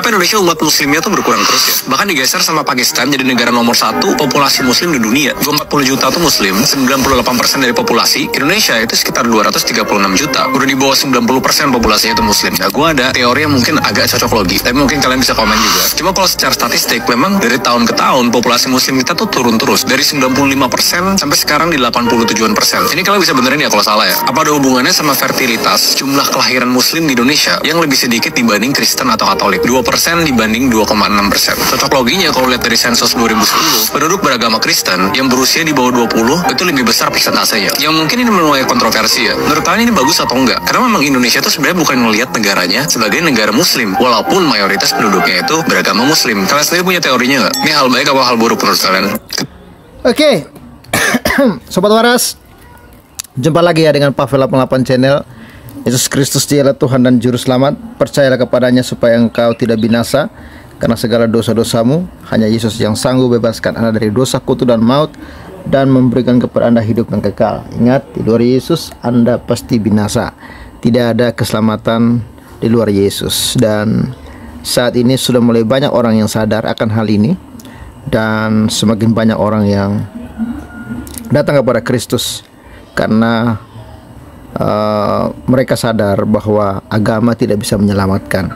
kenapa Indonesia umat muslimnya tuh berkurang terus ya? Bahkan digeser sama Pakistan jadi negara nomor 1 populasi muslim di dunia. 40 juta tuh muslim, 98% dari populasi. Indonesia itu sekitar 236 juta. Udah di bawah 90% populasinya itu muslim. Nah, gue ada teori yang mungkin agak cocok logi, tapi mungkin kalian bisa komen juga. Cuma kalau secara statistik, memang dari tahun ke tahun populasi muslim kita tuh turun terus. Dari 95% sampai sekarang di 87%. Ini kalian bisa benerin ya kalau salah ya. Apa ada hubungannya sama fertilitas, jumlah kelahiran muslim di Indonesia yang lebih sedikit dibanding Kristen atau Katolik? 2% dibanding 2,6%. Cocok loginya kalau lihat dari sensus 2010, penduduk beragama Kristen yang berusia di bawah 20 itu lebih besar persentasenya. Yang mungkin ini menuai kontroversi ya. Menurut kalian ini bagus atau enggak? Karena memang Indonesia itu sebenarnya bukan melihat negaranya sebagai negara muslim, walaupun mayoritas penduduknya itu beragama muslim. Kalian sendiri punya teorinya nggak? Ini hal baik apa hal buruk menurut kalian? Oke. Sobat Waras, jumpa lagi ya dengan Pavel 88 Channel. Yesus Kristus dialah Tuhan dan Juru Selamat. Percayalah kepadanya supaya engkau tidak binasa karena segala dosa-dosamu. Hanya Yesus yang sanggup bebaskan Anda dari dosa, kutuk dan maut, dan memberikan kepada Anda hidup yang kekal. Ingat, di luar Yesus Anda pasti binasa. Tidak ada keselamatan di luar Yesus. Dan saat ini sudah mulai banyak orang yang sadar akan hal ini, dan semakin banyak orang yang datang kepada Kristus karena mereka sadar bahwa agama tidak bisa menyelamatkan.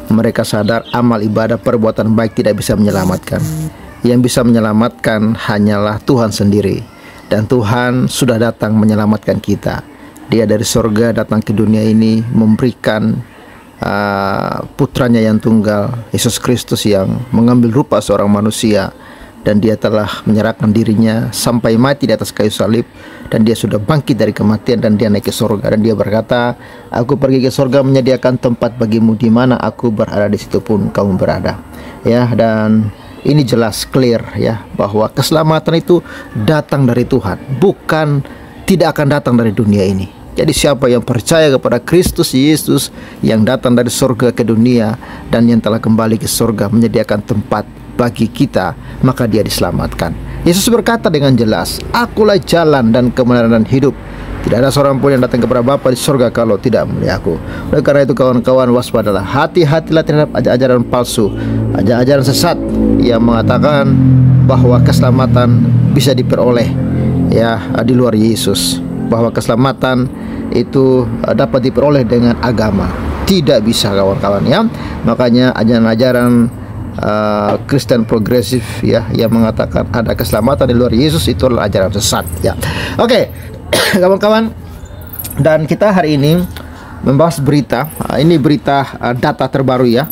Mereka sadar amal ibadah, perbuatan baik tidak bisa menyelamatkan. Yang bisa menyelamatkan hanyalah Tuhan sendiri. Dan Tuhan sudah datang menyelamatkan kita. Dia dari sorga datang ke dunia ini memberikan putranya yang tunggal, Yesus Kristus, yang mengambil rupa seorang manusia. Dan dia telah menyerahkan dirinya sampai mati di atas kayu salib. Dan dia sudah bangkit dari kematian dan dia naik ke surga. Dan dia berkata, aku pergi ke surga menyediakan tempat bagimu, di mana aku berada di situ pun kamu berada. Ya, dan ini jelas clear ya bahwa keselamatan itu datang dari Tuhan, bukan tidak akan datang dari dunia ini. Jadi siapa yang percaya kepada Kristus Yesus yang datang dari surga ke dunia dan yang telah kembali ke surga menyediakan tempat bagi kita, maka dia diselamatkan. Yesus berkata dengan jelas, akulah jalan dan kebenaran dan hidup. Tidak ada seorang pun yang datang kepada Bapa di surga kalau tidak melalui aku. Oleh karena itu kawan-kawan, waspadalah, hati-hatilah terhadap ajaran palsu, ajaran sesat yang mengatakan bahwa keselamatan bisa diperoleh ya di luar Yesus, bahwa keselamatan itu dapat diperoleh dengan agama. Tidak bisa kawan-kawan ya. Makanya ajaran-ajaran Kristen progresif ya yang mengatakan ada keselamatan di luar Yesus itu adalah ajaran sesat ya. Oke, kawan-kawan, dan kita hari ini membahas berita. Ini berita data terbaru ya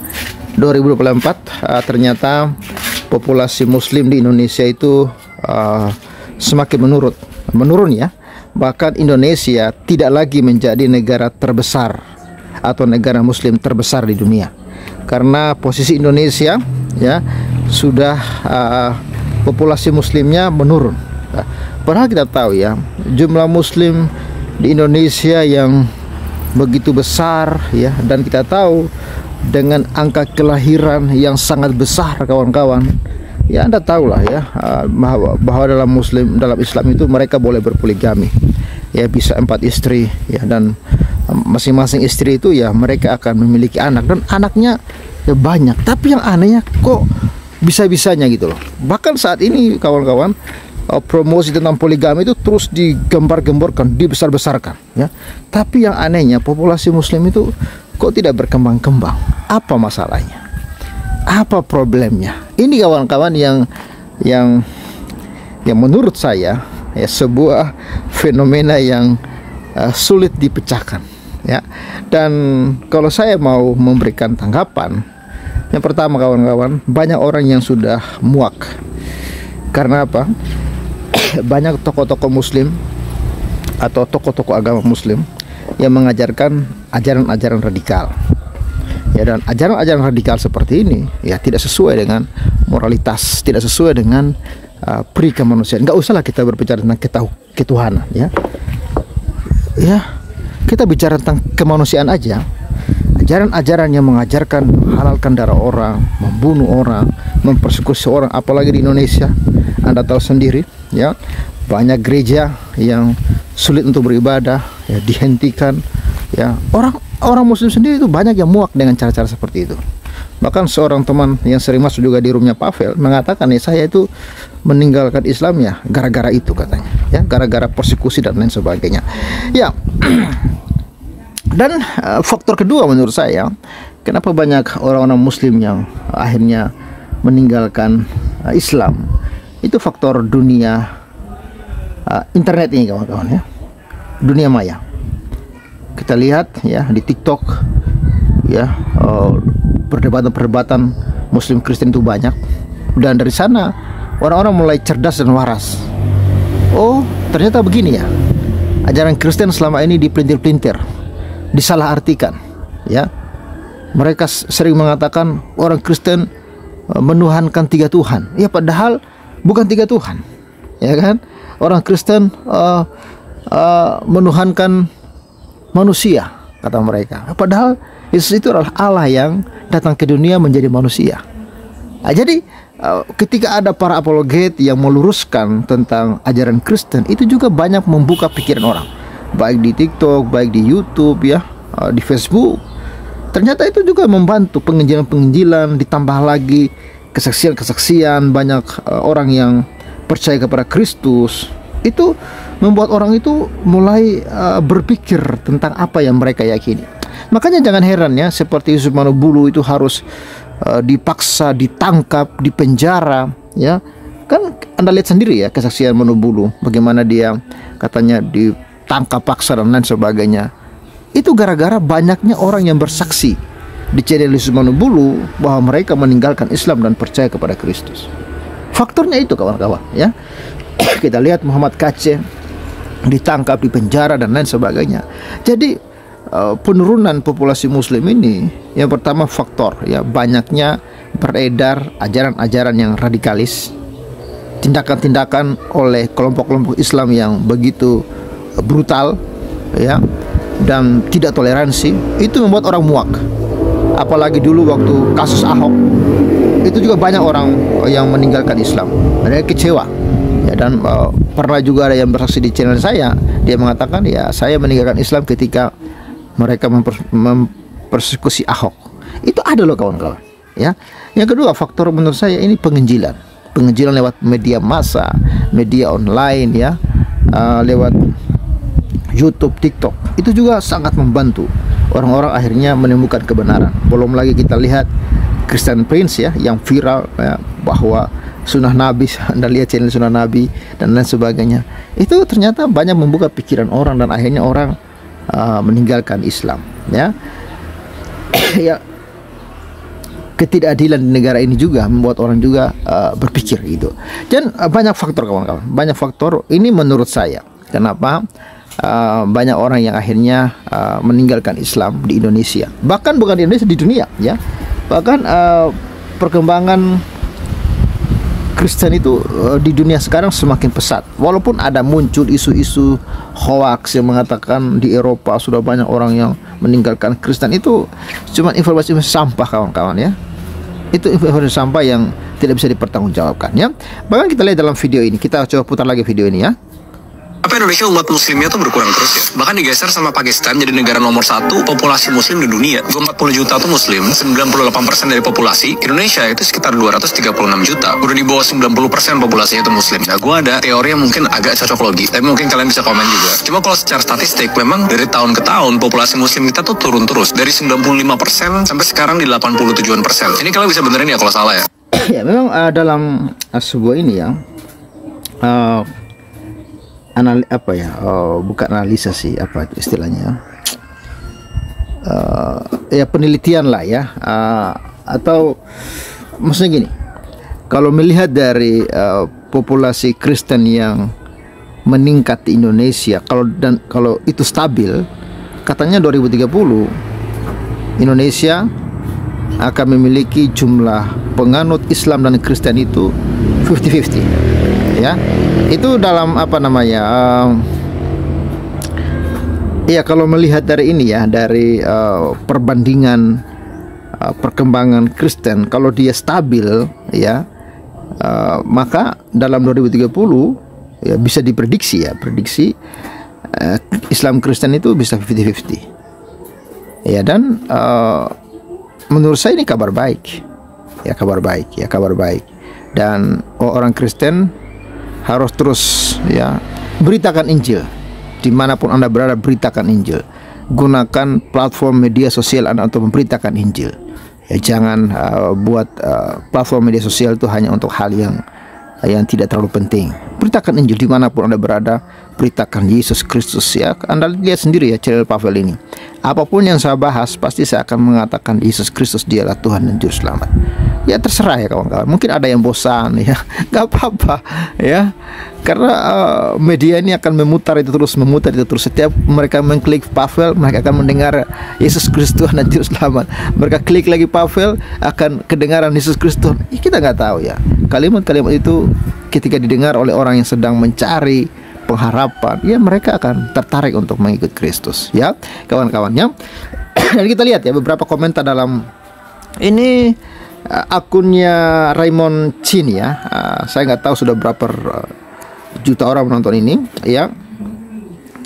2024. Ternyata populasi muslim di Indonesia itu semakin menurun ya. Bahkan Indonesia tidak lagi menjadi negara terbesar atau negara muslim terbesar di dunia. Karena posisi Indonesia ya sudah populasi muslimnya menurun. Padahal kita tahu ya jumlah muslim di Indonesia yang begitu besar ya, dan kita tahu dengan angka kelahiran yang sangat besar kawan-kawan. Ya Anda tahulah ya bahwa dalam Islam itu mereka boleh berpoligami. Ya bisa 4 istri ya, dan masing-masing istri itu ya mereka akan memiliki anak, dan anaknya ya banyak. Tapi yang anehnya kok bisa-bisanya gitu loh. Bahkan saat ini kawan-kawan promosi tentang poligami itu terus digembar-gemborkan, dibesar-besarkan ya. Tapi yang anehnya populasi muslim itu kok tidak berkembang-kembang. Apa masalahnya? Apa problemnya? Ini kawan-kawan yang menurut saya ya sebuah fenomena yang sulit dipecahkan ya. Dan kalau saya mau memberikan tanggapan, yang pertama kawan-kawan, banyak orang yang sudah muak. Karena apa? Banyak tokoh-tokoh muslim atau tokoh-tokoh agama muslim yang mengajarkan ajaran-ajaran radikal ya, dan ajaran-ajaran radikal seperti ini ya tidak sesuai dengan moralitas, tidak sesuai dengan pri kemanusiaan. Nggak usahlah kita berbicara tentang ketuhanan ya. Ya, kita bicara tentang kemanusiaan aja. Ajaran-ajaran yang mengajarkan halalkan darah orang, membunuh orang, mempersekusi orang, apalagi di Indonesia. Anda tahu sendiri ya, banyak gereja yang sulit untuk beribadah ya, dihentikan ya. Orang muslim sendiri itu banyak yang muak dengan cara-cara seperti itu. Bahkan seorang teman yang sering masuk juga di roomnya Pavel mengatakan, ya saya itu meninggalkan Islam ya gara-gara itu katanya, ya gara-gara persekusi dan lain sebagainya. Ya, dan faktor kedua menurut saya, kenapa banyak orang-orang Muslim yang akhirnya meninggalkan Islam, itu faktor dunia internet ini kawan-kawan, ya, dunia maya. Kita lihat ya di TikTok, ya perdebatan-perdebatan Muslim Kristen itu banyak, dan dari sana orang-orang mulai cerdas dan waras. Oh, ternyata begini ya, ajaran Kristen selama ini dipelintir-pelintir, disalahartikan, ya. Mereka sering mengatakan orang Kristen menuhankan 3 Tuhan, ya padahal bukan 3 Tuhan, ya kan? Orang Kristen menuhankan manusia, kata mereka, padahal Yesus itu adalah Allah yang datang ke dunia menjadi manusia. Jadi ketika ada para apologet yang meluruskan tentang ajaran Kristen, itu juga banyak membuka pikiran orang, baik di TikTok, baik di YouTube, ya, di Facebook. Ternyata itu juga membantu penginjilan-penginjilan, ditambah lagi kesaksian-kesaksian banyak orang yang percaya kepada Kristus. Itu membuat orang itu mulai berpikir tentang apa yang mereka yakini. Makanya jangan heran ya, seperti Yusuf Manobulu itu harus dipaksa, ditangkap, dipenjara, ya. Kan Anda lihat sendiri ya kesaksian Manobulu, bagaimana dia katanya ditangkap paksa dan lain sebagainya. Itu gara-gara banyaknya orang yang bersaksi di channel Yusuf Manobulu bahwa mereka meninggalkan Islam dan percaya kepada Kristus. Faktornya itu kawan-kawan, ya. Kita lihat Muhammad Kaceh ditangkap, dipenjara dan lain sebagainya. Jadi penurunan populasi Muslim ini, yang pertama faktor ya banyaknya beredar ajaran-ajaran yang radikalis, tindakan-tindakan oleh kelompok-kelompok Islam yang begitu brutal, ya, dan tidak toleransi. Itu membuat orang muak. Apalagi dulu waktu kasus Ahok, itu juga banyak orang yang meninggalkan Islam, mereka kecewa, ya. Dan pernah juga ada yang bersaksi di channel saya, dia mengatakan, ya saya meninggalkan Islam ketika mereka mempersekusi Ahok. Itu ada loh kawan-kawan, ya. Yang kedua faktor menurut saya ini penginjilan lewat media massa, media online, ya, lewat YouTube, TikTok. Itu juga sangat membantu orang-orang akhirnya menemukan kebenaran. Belum lagi kita lihat Christian Prince, ya, yang viral, ya, bahwa sunnah Nabi, Anda lihat channel sunnah Nabi dan lain sebagainya. Itu ternyata banyak membuka pikiran orang dan akhirnya orang meninggalkan Islam, ya. Ya, ketidakadilan di negara ini juga membuat orang juga berpikir gitu. Dan banyak faktor kawan-kawan, banyak faktor ini menurut saya kenapa banyak orang yang akhirnya meninggalkan Islam di Indonesia, bahkan bukan di Indonesia, di dunia, ya. Bahkan perkembangan Kristen itu di dunia sekarang semakin pesat. Walaupun ada muncul isu-isu hoax yang mengatakan di Eropa sudah banyak orang yang meninggalkan Kristen, itu cuma informasi sampah kawan-kawan, ya. Itu informasi sampah yang tidak bisa dipertanggungjawabkan, ya. Bahkan kita lihat dalam video ini, kita coba putar lagi video ini, ya. Apa Indonesia umat muslimnya tuh berkurang terus ya? Bahkan digeser sama Pakistan jadi negara nomor 1 populasi muslim di dunia. 40 juta tuh muslim, 98% dari populasi. Indonesia itu sekitar 236 juta. Udah di bawah 90% populasinya itu muslim. Nah, gue ada teori yang mungkin agak cocok logi, tapi mungkin kalian bisa komen juga. Cuma kalau secara statistik, memang dari tahun ke tahun populasi muslim kita tuh turun terus. Dari 95% sampai sekarang di 87%. Ini kalian bisa benerin ya kalau salah ya? Ya, memang dalam sebuah ini ya, bukan analisa sih, apa itu istilahnya, ya penelitian lah ya, atau maksudnya gini, kalau melihat dari populasi Kristen yang meningkat di Indonesia, kalau itu stabil, katanya 2030 Indonesia akan memiliki jumlah penganut Islam dan Kristen itu 50-50, ya. Itu dalam apa namanya, ya kalau melihat dari ini ya, dari perbandingan perkembangan Kristen, kalau dia stabil, ya, maka dalam 2030 ya bisa diprediksi, ya, prediksi Islam Kristen itu bisa 50-50, ya. Dan menurut saya ini kabar baik. Ya, kabar baik, ya, kabar baik. Dan orang Kristen harus terus, ya, beritakan Injil. Dimanapun Anda berada, beritakan Injil. Gunakan platform media sosial Anda untuk memberitakan Injil. Ya, jangan buat platform media sosial itu hanya untuk hal yang tidak terlalu penting. Beritakan Injil dimanapun Anda berada. Beritakan Yesus Kristus, ya. Anda lihat sendiri ya channel Pavel ini. Apapun yang saya bahas, pasti saya akan mengatakan Yesus Kristus dialah Tuhan dan Juru Selamat. Ya, terserah ya kawan-kawan. Mungkin ada yang bosan, ya, nggak apa-apa, ya. Karena media ini akan memutar itu terus. Setiap mereka mengklik Pavel, mereka akan mendengar Yesus Kristus Tuhan dan Juru Selamat. Mereka klik lagi Pavel, akan kedengaran Yesus Kristus. Ya, kita nggak tahu ya. Kalimat-kalimat itu ketika didengar oleh orang yang sedang mencari pengharapan, ya mereka akan tertarik untuk mengikut Kristus, ya kawan-kawannya. Dan kita lihat ya beberapa komentar dalam ini akunnya Raymond Chin, ya. Saya nggak tahu sudah berapa juta orang menonton ini, ya.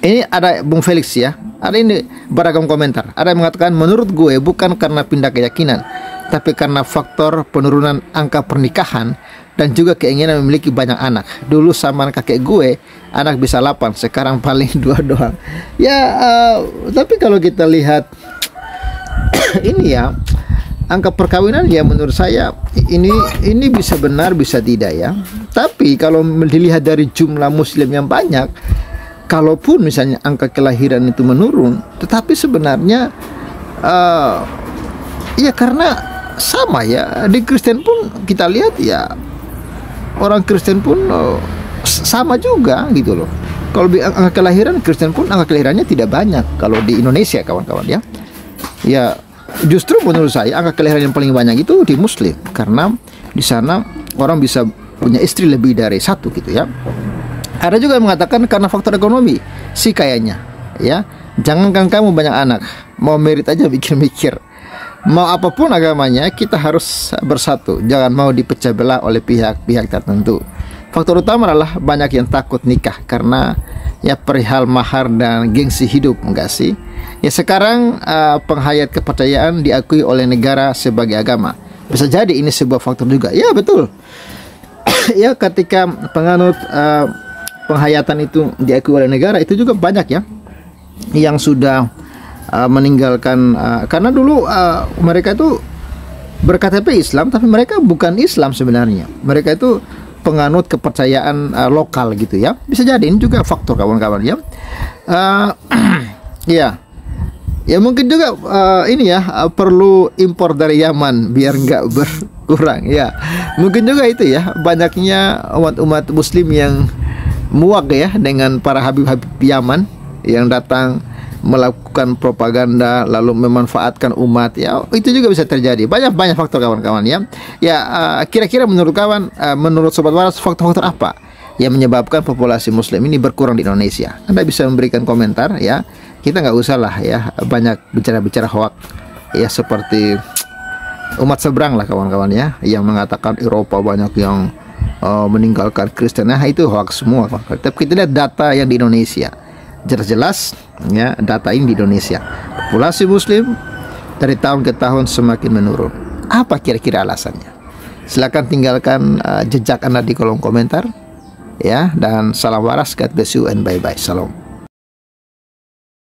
Ini ada Bung Felix, ya. Ada ini beragam komentar. Ada yang mengatakan, menurut gue bukan karena pindah keyakinan, tapi karena faktor penurunan angka pernikahan dan juga keinginan memiliki banyak anak. Dulu sama kakek gue, anak bisa 8, sekarang paling 2 doang. Ya, tapi kalau kita lihat ini ya, angka perkawinan ya menurut saya ini bisa benar bisa tidak ya. Tapi kalau dilihat dari jumlah muslim yang banyak, kalaupun misalnya angka kelahiran itu menurun, tetapi sebenarnya ya karena sama ya, di Kristen pun kita lihat ya, orang Kristen pun sama juga gitu loh. Kalau di angka kelahiran Kristen pun angka kelahirannya tidak banyak kalau di Indonesia kawan-kawan ya. Ya justru menurut saya angka kelahiran yang paling banyak itu di Muslim, karena di sana orang bisa punya istri lebih dari 1 gitu ya. Ada juga yang mengatakan karena faktor ekonomi sih kayaknya ya. Jangankan kamu banyak anak, mau merit aja mikir-mikir. Mau apapun agamanya, kita harus bersatu. Jangan mau dipecah belah oleh pihak-pihak tertentu. Faktor utama adalah banyak yang takut nikah karena ya perihal mahar dan gengsi hidup, enggak sih? Ya sekarang penghayat kepercayaan diakui oleh negara sebagai agama. Bisa jadi ini sebuah faktor juga. Ya betul. Ya ketika penganut penghayatan itu diakui oleh negara, itu juga banyak ya yang sudah meninggalkan, karena dulu mereka itu berKTP Islam tapi mereka bukan Islam sebenarnya. Mereka itu penganut kepercayaan lokal gitu ya. Bisa jadi ini juga faktor kawan-kawan ya. Ya mungkin juga ini ya perlu impor dari Yaman biar nggak berkurang ya. Mungkin juga itu ya, banyaknya umat Muslim yang muak ya dengan para habib-habib Yaman yang datang melakukan propaganda lalu memanfaatkan umat ya. Itu juga bisa terjadi. Banyak faktor kawan-kawan ya. Ya kira-kira menurut kawan, menurut Sobat Waras, faktor-faktor apa yang menyebabkan populasi Muslim ini berkurang di Indonesia? Anda bisa memberikan komentar ya. Kita nggak usah lah ya banyak bicara-bicara hoak ya, seperti umat seberang lah kawan-kawan ya, yang mengatakan Eropa banyak yang meninggalkan Kristen. Nah itu hoax semua. Tapi kita lihat data yang di Indonesia, jelas-jelas ya, data ini di Indonesia populasi Muslim dari tahun ke tahun semakin menurun. Apa kira-kira alasannya? Silahkan tinggalkan jejak Anda di kolom komentar ya. Dan salam waras, God bless you and bye bye, salam.